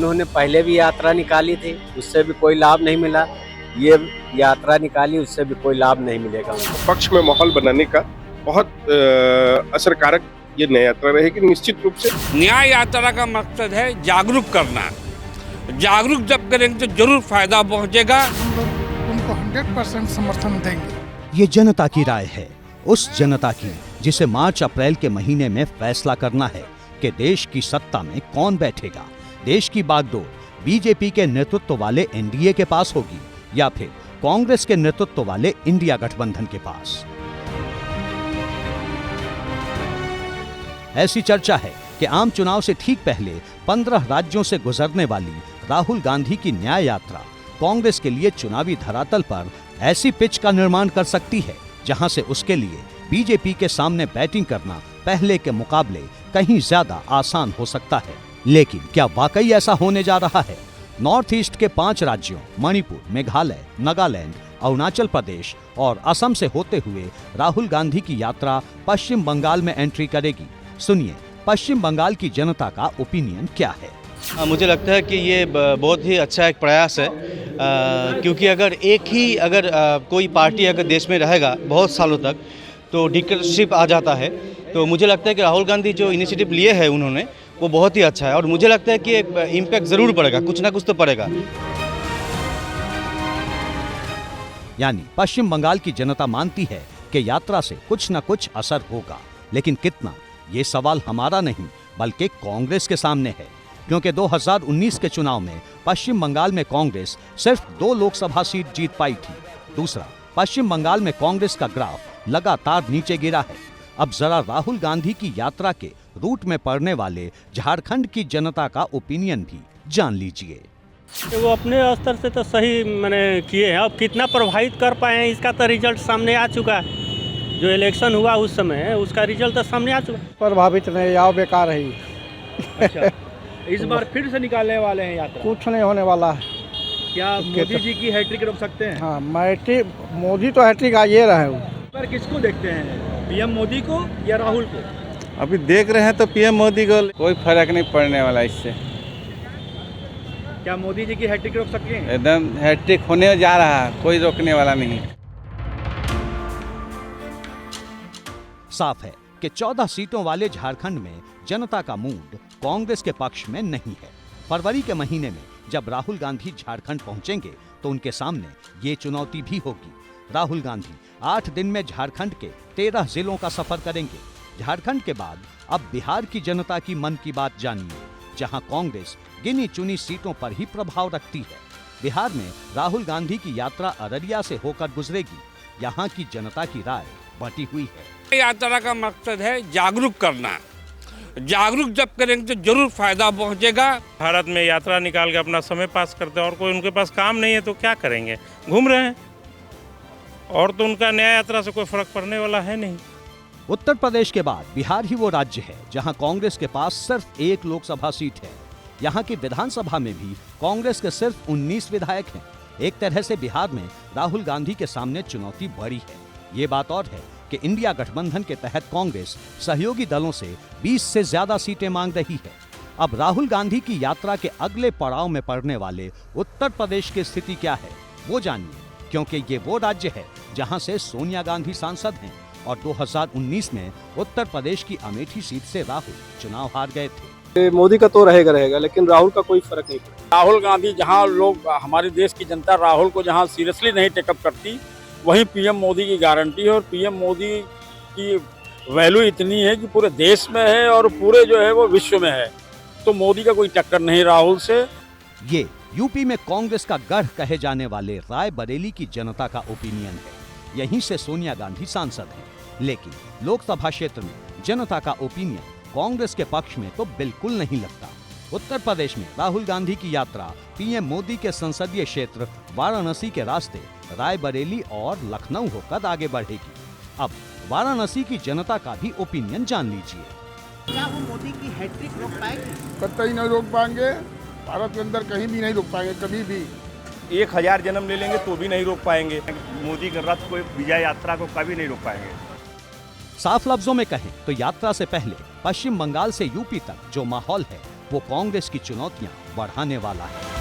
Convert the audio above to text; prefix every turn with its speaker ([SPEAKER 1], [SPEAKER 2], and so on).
[SPEAKER 1] उन्होंने पहले भी यात्रा निकाली थी, उससे भी कोई लाभ नहीं मिला। ये यात्रा निकाली, उससे भी कोई लाभ नहीं मिलेगा।
[SPEAKER 2] पक्ष में माहौल बनाने का बहुत असरकारक ये न्याय यात्रा रहेगी निश्चित रूप से।
[SPEAKER 3] न्याय यात्रा का मकसद है जागरूक करना। जागरूक जब करेंगे तो जरूर फायदा पहुंचेगा।
[SPEAKER 4] हम लोग उनको 100% समर्थन देंगे।
[SPEAKER 5] ये जनता की राय है, उस जनता की जिसे मार्च अप्रैल के महीने में फैसला करना है कि देश की सत्ता में कौन बैठेगा। देश की बागडोर बीजेपी के नेतृत्व वाले एनडीए के पास होगी या फिर कांग्रेस के नेतृत्व वाले इंडिया गठबंधन के पास। ऐसी चर्चा है कि आम चुनाव से ठीक पहले 15 राज्यों से गुजरने वाली राहुल गांधी की न्याय यात्रा कांग्रेस के लिए चुनावी धरातल पर ऐसी पिच का निर्माण कर सकती है जहां से उसके लिए बीजेपी के सामने बैटिंग करना पहले के मुकाबले कहीं ज्यादा आसान हो सकता है। लेकिन क्या वाकई ऐसा होने जा रहा है? नॉर्थ ईस्ट के 5 राज्यों मणिपुर, मेघालय, नागालैंड, अरुणाचल प्रदेश और असम से होते हुए राहुल गांधी की यात्रा पश्चिम बंगाल में एंट्री करेगी। सुनिए पश्चिम बंगाल की जनता का ओपिनियन क्या है।
[SPEAKER 6] मुझे लगता है कि ये बहुत ही अच्छा एक प्रयास है, क्योंकि अगर कोई पार्टी अगर देश में रहेगा बहुत सालों तक तो डिक्टेटरशिप आ जाता है। तो मुझे लगता है कि राहुल गांधी जो इनिशिएटिव लिए है उन्होंने वो बहुत ही अच्छा है और मुझे लगता है कि एक इम्पैक्ट ज़रूर पड़ेगा, कुछ ना कुछ तो पड़ेगा।
[SPEAKER 5] यानी पश्चिम बंगाल की जनता मानती है कि यात्रा से कुछ न कुछ असर होगा, लेकिन कितना, ये सवाल हमारा नहीं बल्कि कांग्रेस के सामने है। क्योंकि 2019 के चुनाव में पश्चिम बंगाल में कांग्रेस सिर्फ 2 लोकसभा सीट जीत पाई थी। दूसरा, पश्चिम बंगाल में कांग्रेस का ग्राफ लगातार नीचे गिरा है। अब जरा राहुल गांधी की यात्रा के रूट में पड़ने वाले झारखंड की जनता का ओपिनियन भी जान लीजिए।
[SPEAKER 7] वो अपने स्तर से तो सही मैंने किए हैं, अब कितना प्रभावित कर पाए हैं इसका तो रिजल्ट सामने आ चुका है। जो इलेक्शन हुआ उस समय उसका रिजल्ट तो सामने आ चुका है।
[SPEAKER 8] प्रभावित नहीं, आओ बेकार है।
[SPEAKER 9] अच्छा, इस बार फिर से निकालने वाले हैं यात्रा?
[SPEAKER 8] कुछ नहीं होने वाला है।
[SPEAKER 9] क्या मोदी जी की हैट्रिक रोक सकते हैं?
[SPEAKER 8] हाँ, मोदी तो हैट्रिक आ ये रहे।
[SPEAKER 9] पर किसको देखते हैं, पीएम मोदी को या राहुल को?
[SPEAKER 10] अभी देख रहे हैं तो पीएम मोदी को। कोई फर्क नहीं पड़ने वाला इससे।
[SPEAKER 9] क्या मोदी जी की हैट्रिक रोक सकते हैं?
[SPEAKER 10] एकदम हैट्रिक होने जा रहा है, कोई रोकने वाला नहीं।
[SPEAKER 5] साफ है कि 14 सीटों वाले झारखंड में जनता का मूड कांग्रेस के पक्ष में नहीं है। फरवरी के महीने में जब राहुल गांधी झारखंड पहुंचेंगे तो उनके सामने ये चुनौती भी होगी। राहुल गांधी 8 दिन में झारखंड के 13 जिलों का सफर करेंगे। झारखंड के बाद अब बिहार की जनता की मन की बात जानिए, जहां कांग्रेस गिनी चुनी सीटों पर ही प्रभाव रखती है। बिहार में राहुल गांधी की यात्रा अररिया से होकर गुजरेगी। यहाँ की जनता की राय बटी हुई है।
[SPEAKER 3] यात्रा का मकसद है जागरूक करना। जागरूक जब करेंगे तो जरूर फायदा पहुंचेगा।
[SPEAKER 11] भारत में यात्रा निकाल के अपना समय पास करते हैं और कोई उनके पास काम नहीं है तो क्या करेंगे, घूम रहे हैं। और तो उनका न्याय यात्रा से कोई फर्क पड़ने वाला है नहीं।
[SPEAKER 5] उत्तर प्रदेश के बाद बिहार ही वो राज्य है जहां कांग्रेस के पास सिर्फ 1 लोकसभा सीट है। यहां की विधानसभा में भी कांग्रेस के सिर्फ 19 विधायक हैं। एक तरह से बिहार में राहुल गांधी के सामने चुनौती बड़ी है। ये बात और है कि इंडिया गठबंधन के तहत कांग्रेस सहयोगी दलों से 20 से ज्यादा सीटें मांग रही है। अब राहुल गांधी की यात्रा के अगले पड़ाव में पड़ने वाले उत्तर प्रदेश की स्थिति क्या है वो जानिए, क्योंकि ये वो राज्य है जहां से सोनिया गांधी सांसद हैं और 2019 में उत्तर प्रदेश की अमेठी सीट से राहुल चुनाव हार गए थे।
[SPEAKER 9] मोदी का तो रहेगा, लेकिन राहुल का कोई फर्क नहीं पड़ेगा।
[SPEAKER 12] राहुल गांधी जहां लोग, हमारे देश की जनता राहुल को जहां सीरियसली नहीं टेकअप करती, वहीं पीएम मोदी की गारंटी है। और पीएम मोदी की वैल्यू इतनी है कि पूरे देश में है और पूरे जो है वो विश्व में है। तो मोदी का कोई टक्कर नहीं राहुल से।
[SPEAKER 5] ये यूपी में कांग्रेस का गढ़ कहे जाने वाले रायबरेली की जनता का ओपिनियन है। यहीं से सोनिया गांधी सांसद हैं। लेकिन लोकसभा क्षेत्र में जनता का ओपिनियन कांग्रेस के पक्ष में तो बिल्कुल नहीं लगता। उत्तर प्रदेश में राहुल गांधी की यात्रा पीएम मोदी के संसदीय क्षेत्र वाराणसी के रास्ते रायबरेली और लखनऊ होकर आगे बढ़ेगी। अब वाराणसी की जनता का भी ओपिनियन जान लीजिए।
[SPEAKER 13] क्या वो मोदी की हैट्रिक रोक पाएंगे?
[SPEAKER 4] कतई नहीं रोक पाएंगे। भारत के अंदर कहीं भी नहीं रोक पाएंगे, कभी भी।
[SPEAKER 12] 1000 जन्म ले लेंगे तो भी नहीं रोक पाएंगे। मोदी के रथ को, विजय यात्रा को कभी नहीं रोक पाएंगे।
[SPEAKER 5] साफ लफ्जों में कहें तो यात्रा से पहले पश्चिम बंगाल से यूपी तक जो माहौल है वो कांग्रेस की चुनौतियां बढ़ाने वाला है।